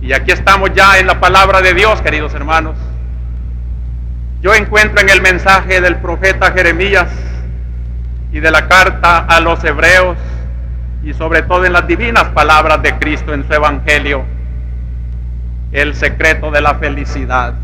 Y aquí estamos ya en la palabra de Dios, queridos hermanos. Yo encuentro en el mensaje del profeta Jeremías y de la carta a los hebreos, y sobre todo en las divinas palabras de Cristo en su evangelio, el secreto de la felicidad.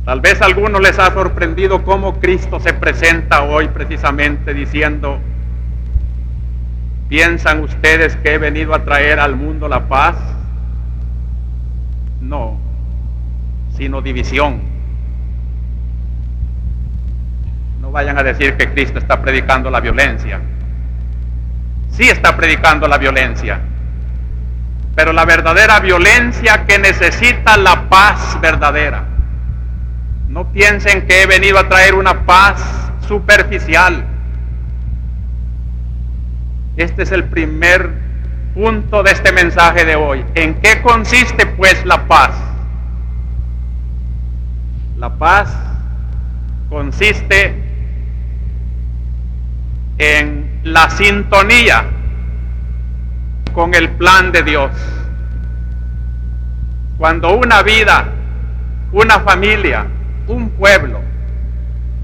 Tal vez a algunos les ha sorprendido cómo Cristo se presenta hoy precisamente diciendo: ¿piensan ustedes que he venido a traer al mundo la paz? No, sino división. No vayan a decir que Cristo está predicando la violencia. Sí está predicando la violencia, pero la verdadera violencia que necesita la paz verdadera. No piensen que he venido a traer una paz superficial. Este es el primer punto de este mensaje de hoy. ¿En qué consiste pues la paz? La paz consiste en la sintonía con el plan de Dios. Cuando una vida, una familia, un pueblo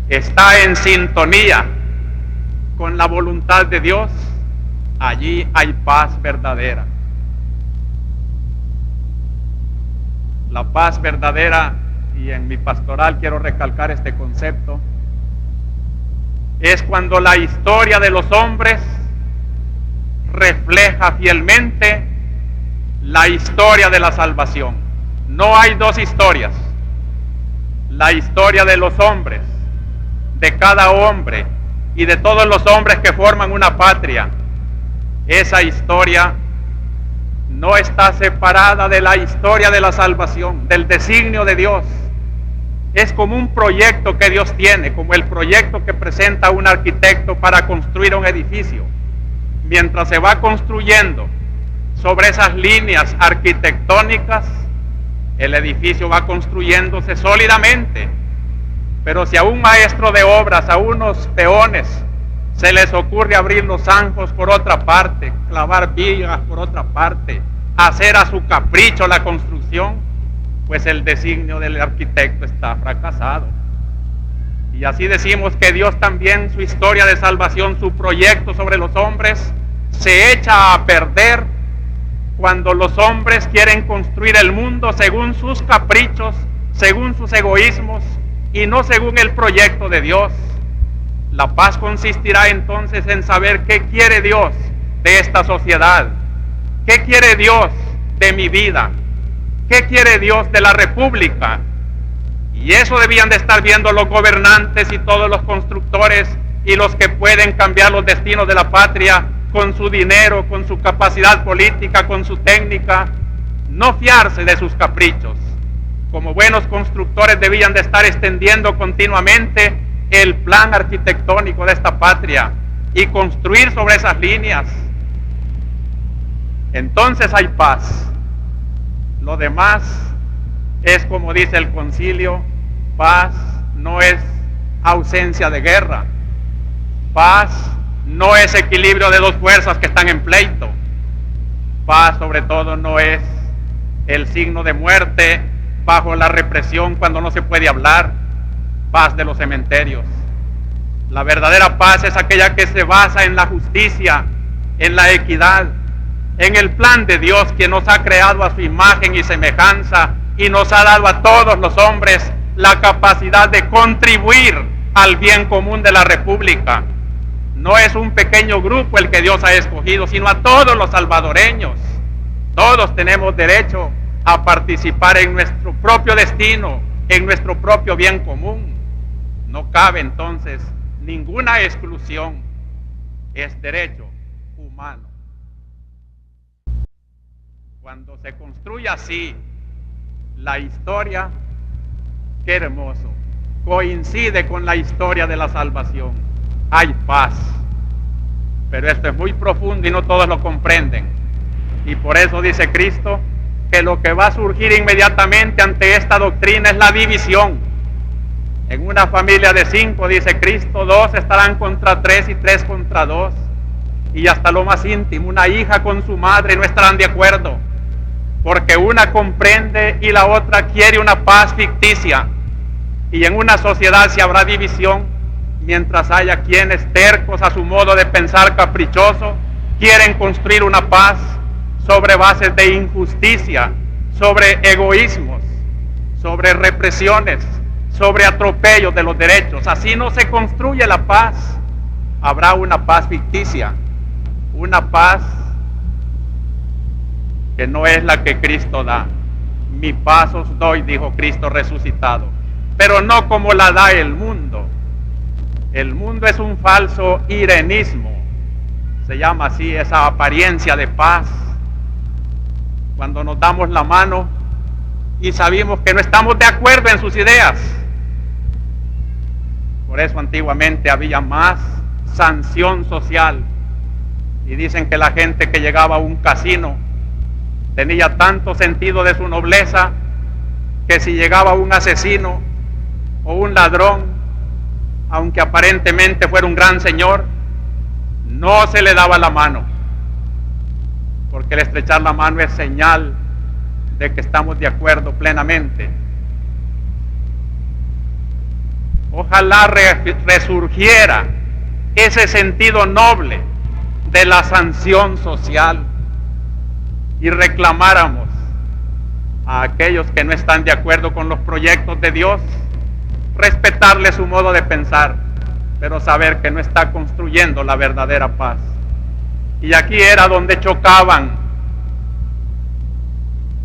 está en sintonía con la voluntad de Dios, allí hay paz verdadera. La paz verdadera, y en mi pastoral quiero recalcar este concepto, es cuando la historia de los hombres refleja fielmente la historia de la salvación. No hay dos historias. La historia de los hombres, de cada hombre y de todos los hombres que forman una patria, esa historia no está separada de la historia de la salvación, del designio de Dios. Es como un proyecto que Dios tiene, como el proyecto que presenta un arquitecto para construir un edificio. Mientras se va construyendo sobre esas líneas arquitectónicas, el edificio va construyéndose sólidamente. Pero si a un maestro de obras, a unos peones, se les ocurre abrir los zanjos por otra parte, clavar vigas por otra parte, hacer a su capricho la construcción, pues el designio del arquitecto está fracasado. Y así decimos que Dios también, su historia de salvación, su proyecto sobre los hombres, se echa a perder cuando los hombres quieren construir el mundo según sus caprichos, según sus egoísmos y no según el proyecto de Dios. La paz consistirá entonces en saber qué quiere Dios de esta sociedad, qué quiere Dios de mi vida, qué quiere Dios de la república. Y eso debían de estar viendo los gobernantes y todos los constructores y los que pueden cambiar los destinos de la patria con su dinero, con su capacidad política, con su técnica. No fiarse de sus caprichos. Como buenos constructores debían de estar extendiendo continuamente el plan arquitectónico de esta patria y construir sobre esas líneas. Entonces hay paz. Lo demás es, como dice el concilio, paz no es ausencia de guerra. Paz no es equilibrio de dos fuerzas que están en pleito. Paz, sobre todo, no es el signo de muerte bajo la represión cuando no se puede hablar. Paz de los cementerios. La verdadera paz es aquella que se basa en la justicia, en la equidad, en el plan de Dios, quien nos ha creado a su imagen y semejanza y nos ha dado a todos los hombres la capacidad de contribuir al bien común de la república. No es un pequeño grupo el que Dios ha escogido, sino a todos los salvadoreños. Todos tenemos derecho a participar en nuestro propio destino, en nuestro propio bien común. No cabe entonces ninguna exclusión. Es derecho humano. Cuando se construye así la historia, qué hermoso, coincide con la historia de la salvación. Hay paz. Pero esto es muy profundo y no todos lo comprenden. Y por eso dice Cristo que lo que va a surgir inmediatamente ante esta doctrina es la división. En una familia de 5, dice Cristo, 2 estarán contra 3 y 3 contra 2. Y hasta lo más íntimo, una hija con su madre no estarán de acuerdo. porque una comprende y la otra quiere una paz ficticia, y en una sociedad se habrá división, mientras haya quienes, tercos a su modo de pensar caprichoso, quieren construir una paz sobre bases de injusticia, sobre egoísmos, sobre represiones, sobre atropellos de los derechos. Así no se construye la paz. Habrá una paz ficticia, una paz que no es la que Cristo da. Mi paz os doy, dijo Cristo resucitado, pero no como la da el mundo. El mundo es un falso irenismo, se llama así esa apariencia de paz. Cuando nos damos la mano y sabemos que no estamos de acuerdo en sus ideas. Por eso antiguamente había más sanción social, y dicen que la gente que llegaba a un casino tenía tanto sentido de su nobleza que si llegaba un asesino o un ladrón, aunque aparentemente fuera un gran señor, no se le daba la mano, porque el estrechar la mano es señal de que estamos de acuerdo plenamente. Ojalá resurgiera ese sentido noble de la sanción social y reclamáramos a aquellos que no están de acuerdo con los proyectos de Dios, respetarle su modo de pensar, pero saber que no está construyendo la verdadera paz. Y aquí era donde chocaban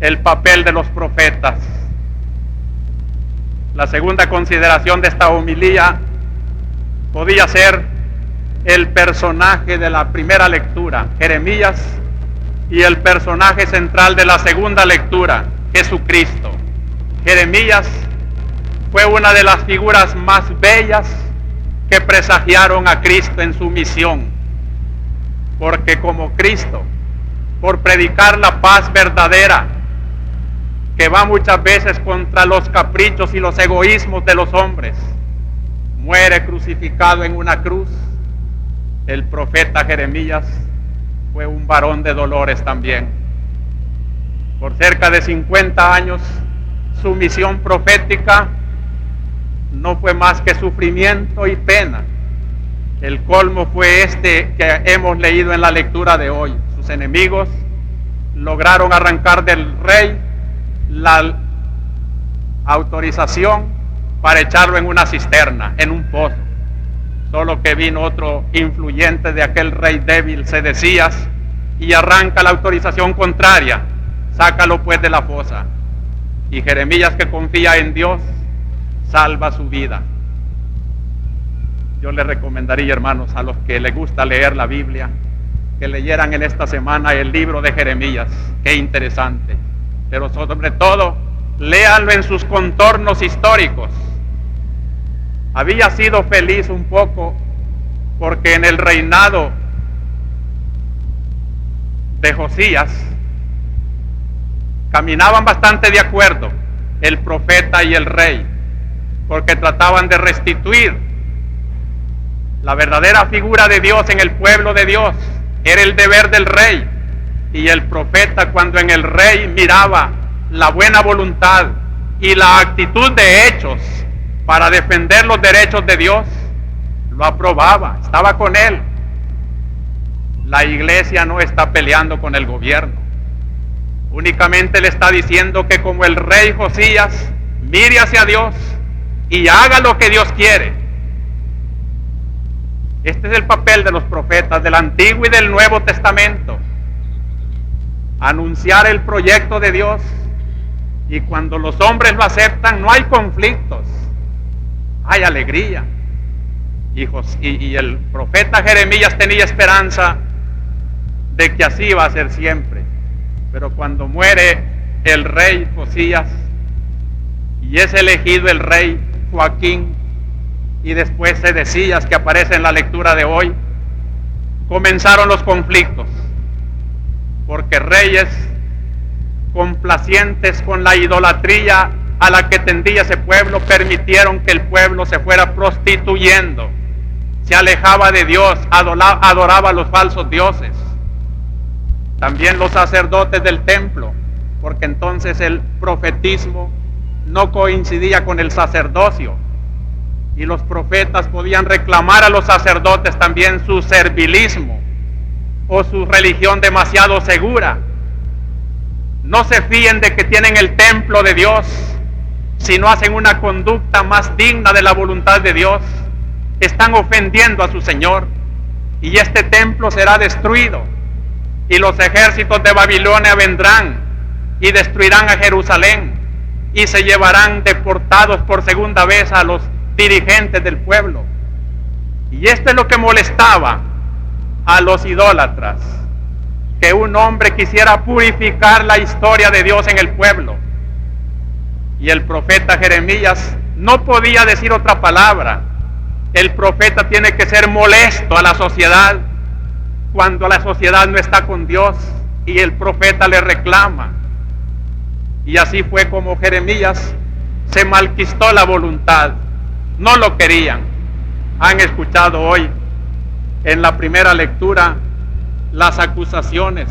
el papel de los profetas. La segunda consideración de esta homilía podía ser el personaje de la primera lectura, Jeremías, y el personaje central de la segunda lectura, Jesucristo. Jeremías fue una de las figuras más bellas que presagiaron a Cristo en su misión, porque como Cristo, por predicar la paz verdadera, que va muchas veces contra los caprichos y los egoísmos de los hombres, muere crucificado en una cruz. El profeta Jeremías fue un varón de dolores también. Por cerca de 50 años, su misión profética no fue más que sufrimiento y pena. El colmo fue este que hemos leído en la lectura de hoy. Sus enemigos lograron arrancar del rey la autorización para echarlo en una cisterna, en un pozo. Solo que vino otro influyente de aquel rey débil, Sedecías, y arranca la autorización contraria. Sácalo pues de la fosa. Y Jeremías, que confía en Dios, salva su vida. Yo les recomendaría, hermanos, a los que les gusta leer la Biblia, que leyeran en esta semana el libro de Jeremías. Qué interesante. Pero sobre todo, léanlo en sus contornos históricos. Había sido feliz un poco porque en el reinado de Josías caminaban bastante de acuerdo el profeta y el rey, porque trataban de restituir la verdadera figura de Dios en el pueblo de Dios. Era el deber del rey. Y el profeta, cuando en el rey miraba la buena voluntad y la actitud de hechos para defender los derechos de Dios, lo aprobaba, estaba con él. La iglesia no está peleando con el gobierno, únicamente le está diciendo que como el rey Josías, mire hacia Dios y haga lo que Dios quiere. Este es el papel de los profetas del Antiguo y del Nuevo Testamento: anunciar el proyecto de Dios, y cuando los hombres lo aceptan no hay conflictos, hay alegría. Y el profeta Jeremías tenía esperanza de que así va a ser siempre. Pero cuando muere el rey Josías y es elegido el rey Joaquín, y después Sedecías, que aparece en la lectura de hoy, comenzaron los conflictos, porque reyes complacientes con la idolatría a la que tendía ese pueblo permitieron que el pueblo se fuera prostituyendo, se alejaba de Dios, adoraba a los falsos dioses. También los sacerdotes del templo porque entonces el profetismo no coincidía con el sacerdocio, y los profetas podían reclamar a los sacerdotes también su servilismo o su religión demasiado segura. No se fíen de que tienen el templo de Dios si no hacen una conducta más digna de la voluntad de Dios. Están ofendiendo a su Señor, y este templo será destruido, y los ejércitos de Babilonia vendrán y destruirán a Jerusalén, y se llevarán deportados por segunda vez a los dirigentes del pueblo. Y esto es lo que molestaba a los idólatras, que un hombre quisiera purificar la historia de Dios en el pueblo. Y el profeta Jeremías no podía decir otra palabra. El profeta tiene que ser molesto a la sociedad cuando la sociedad no está con Dios, y el profeta le reclama. Y así fue como Jeremías se malquistó la voluntad. No lo querían. Han escuchado hoy en la primera lectura las acusaciones.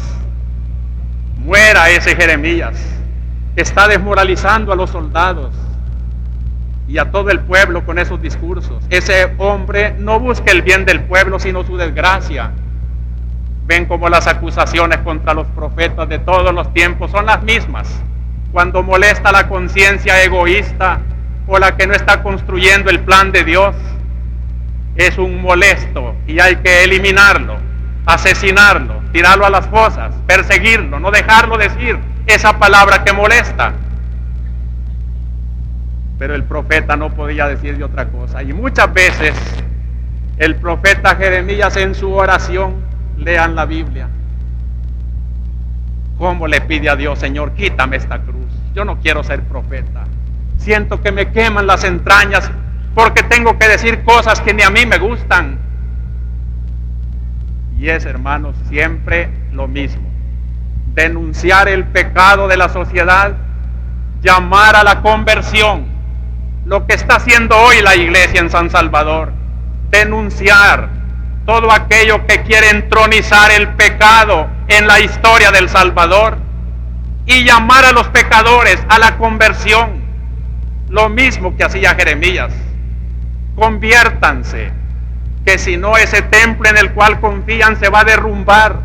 Muera ese Jeremías. Está desmoralizando a los soldados y a todo el pueblo con esos discursos. Ese hombre no busca el bien del pueblo, sino su desgracia. Ven como las acusaciones contra los profetas de todos los tiempos son las mismas. Cuando molesta la conciencia egoísta o la que no está construyendo el plan de Dios, es un molesto y hay que eliminarlo, asesinarlo, tirarlo a las fosas, perseguirlo, no dejarlo decir esa palabra que molesta. Pero el profeta no podía decir de otra cosa. Y muchas veces el profeta Jeremías en su oración, lean la Biblia, ¿cómo le pide a Dios: Señor, quítame esta cruz? Yo no quiero ser profeta. Siento que me queman las entrañas porque tengo que decir cosas que ni a mí me gustan. Y es, hermanos, siempre lo mismo. Denunciar el pecado de la sociedad, llamar a la conversión, lo que está haciendo hoy la iglesia en San Salvador. Denunciar todo aquello que quiere entronizar el pecado en la historia del Salvador, y llamar a los pecadores a la conversión, lo mismo que hacía Jeremías. Conviértanse, que si no, ese templo en el cual confían se va a derrumbar.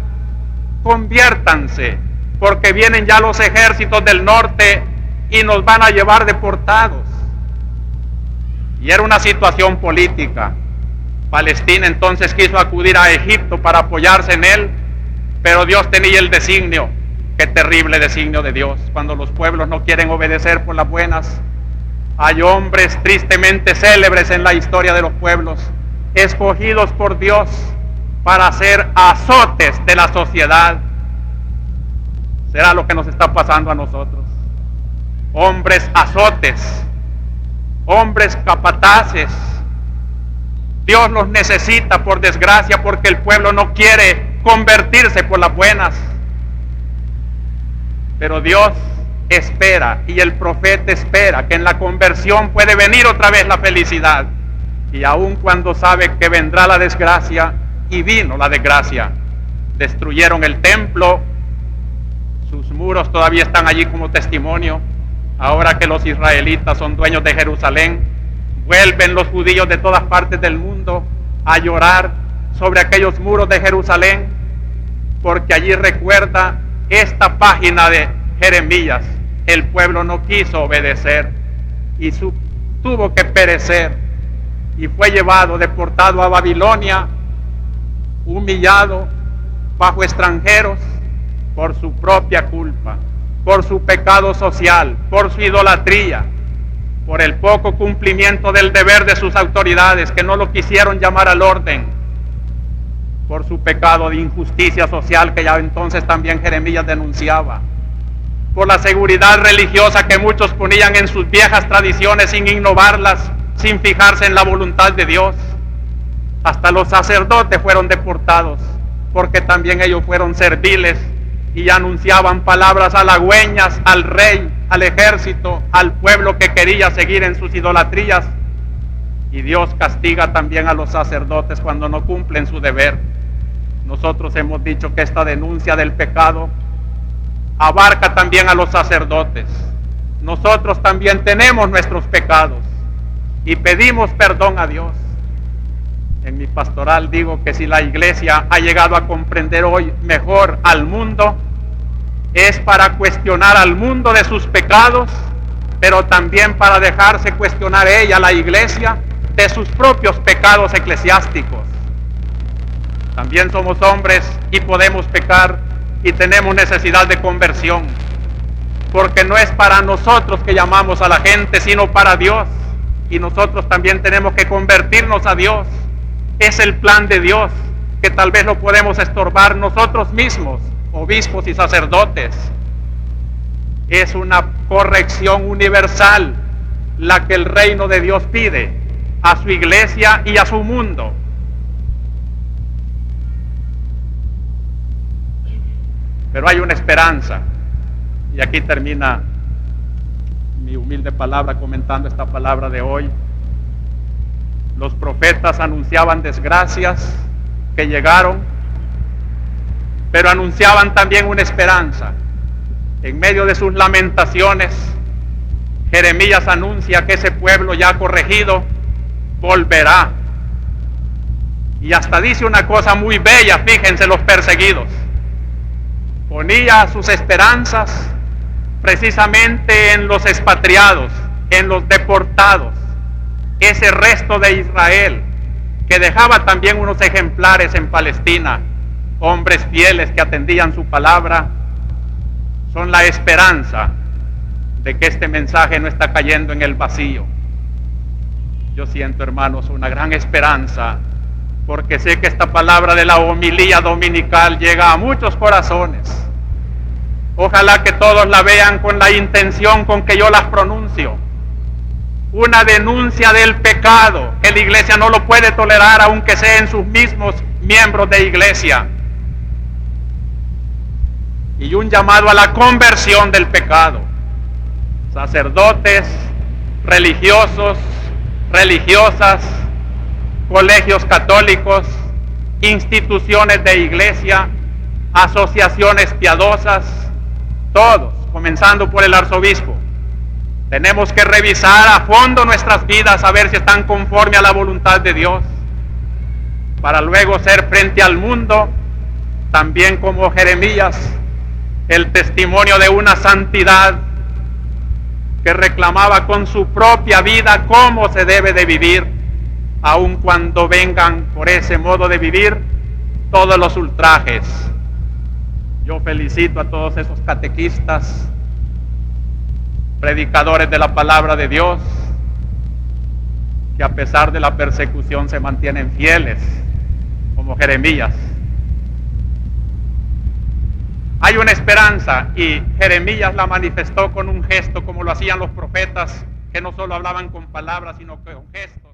Conviértanse, porque vienen ya los ejércitos del norte y nos van a llevar deportados. Y era una situación política. Palestina entonces quiso acudir a Egipto para apoyarse en él, pero Dios tenía el designio. Qué terrible designio de Dios, cuando los pueblos no quieren obedecer por las buenas. Hay hombres tristemente célebres en la historia de los pueblos, escogidos por Dios para hacer azotes de la sociedad. Será lo que nos está pasando a nosotros. Hombres azotes, hombres capataces. Dios los necesita, por desgracia, porque el pueblo no quiere convertirse por las buenas. Pero Dios espera, y el profeta espera, que en la conversión puede venir otra vez la felicidad. Y aun cuando sabe que vendrá la desgracia, y vino la desgracia, destruyeron el templo, sus muros todavía están allí como testimonio. Ahora que los israelitas son dueños de Jerusalén, vuelven los judíos de todas partes del mundo a llorar sobre aquellos muros de Jerusalén, porque allí recuerda esta página de Jeremías: el pueblo no quiso obedecer y tuvo que perecer, y fue llevado, deportado a Babilonia, humillado bajo extranjeros por su propia culpa, por su pecado social, por su idolatría, por el poco cumplimiento del deber de sus autoridades, que no lo quisieron llamar al orden, por su pecado de injusticia social que ya entonces también Jeremías denunciaba, por la seguridad religiosa que muchos ponían en sus viejas tradiciones sin innovarlas, sin fijarse en la voluntad de Dios. Hasta los sacerdotes fueron deportados, porque también ellos fueron serviles y anunciaban palabras halagüeñas al rey, al ejército, al pueblo que quería seguir en sus idolatrías. Y Dios castiga también a los sacerdotes cuando no cumplen su deber. Nosotros hemos dicho que esta denuncia del pecado abarca también a los sacerdotes. Nosotros también tenemos nuestros pecados y pedimos perdón a Dios. En mi pastoral digo que si la iglesia ha llegado a comprender hoy mejor al mundo, es para cuestionar al mundo de sus pecados, pero también para dejarse cuestionar ella, la iglesia, de sus propios pecados eclesiásticos. También somos hombres y podemos pecar y tenemos necesidad de conversión, porque no es para nosotros que llamamos a la gente, sino para Dios, y nosotros también tenemos que convertirnos a Dios. Es el plan de Dios, que tal vez lo podemos estorbar nosotros mismos, obispos y sacerdotes. Es una corrección universal la que el reino de Dios pide a su iglesia y a su mundo. Pero hay una esperanza, y aquí termina mi humilde palabra comentando esta palabra de hoy. Los profetas anunciaban desgracias que llegaron, pero anunciaban también una esperanza. En medio de sus lamentaciones, Jeremías anuncia que ese pueblo ya corregido volverá. Y hasta dice una cosa muy bella, fíjense, los perseguidos. Ponía sus esperanzas precisamente en los expatriados, en los deportados, ese resto de Israel, que dejaba también unos ejemplares en Palestina, hombres fieles que atendían su palabra, son la esperanza de que este mensaje no está cayendo en el vacío. Yo siento, hermanos, una gran esperanza, porque sé que esta palabra de la homilía dominical llega a muchos corazones. Ojalá que todos la vean con la intención con que yo las pronuncio. Una denuncia del pecado que la iglesia no lo puede tolerar, aunque sean sus mismos miembros de iglesia. Y un llamado a la conversión del pecado. Sacerdotes, religiosos, religiosas, colegios católicos, instituciones de iglesia, asociaciones piadosas, todos, comenzando por el arzobispo. Tenemos que revisar a fondo nuestras vidas, a ver si están conforme a la voluntad de Dios, para luego ser frente al mundo, también como Jeremías, el testimonio de una santidad que reclamaba con su propia vida cómo se debe de vivir, aun cuando vengan por ese modo de vivir todos los ultrajes. Yo felicito a todos esos catequistas, predicadores de la palabra de Dios, que a pesar de la persecución se mantienen fieles, como Jeremías. Hay una esperanza y Jeremías la manifestó con un gesto, como lo hacían los profetas, que no solo hablaban con palabras, sino con gestos.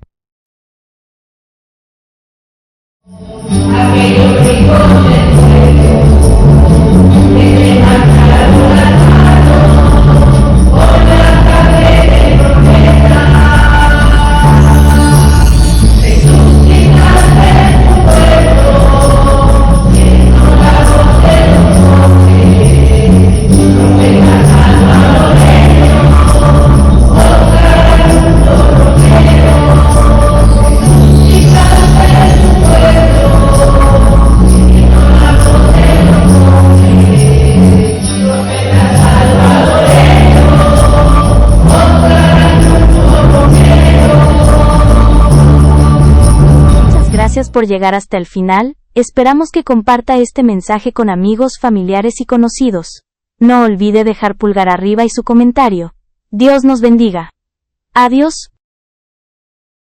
Gracias por llegar hasta el final, esperamos que comparta este mensaje con amigos, familiares y conocidos. No olvide dejar pulgar arriba y su comentario. Dios nos bendiga. Adiós.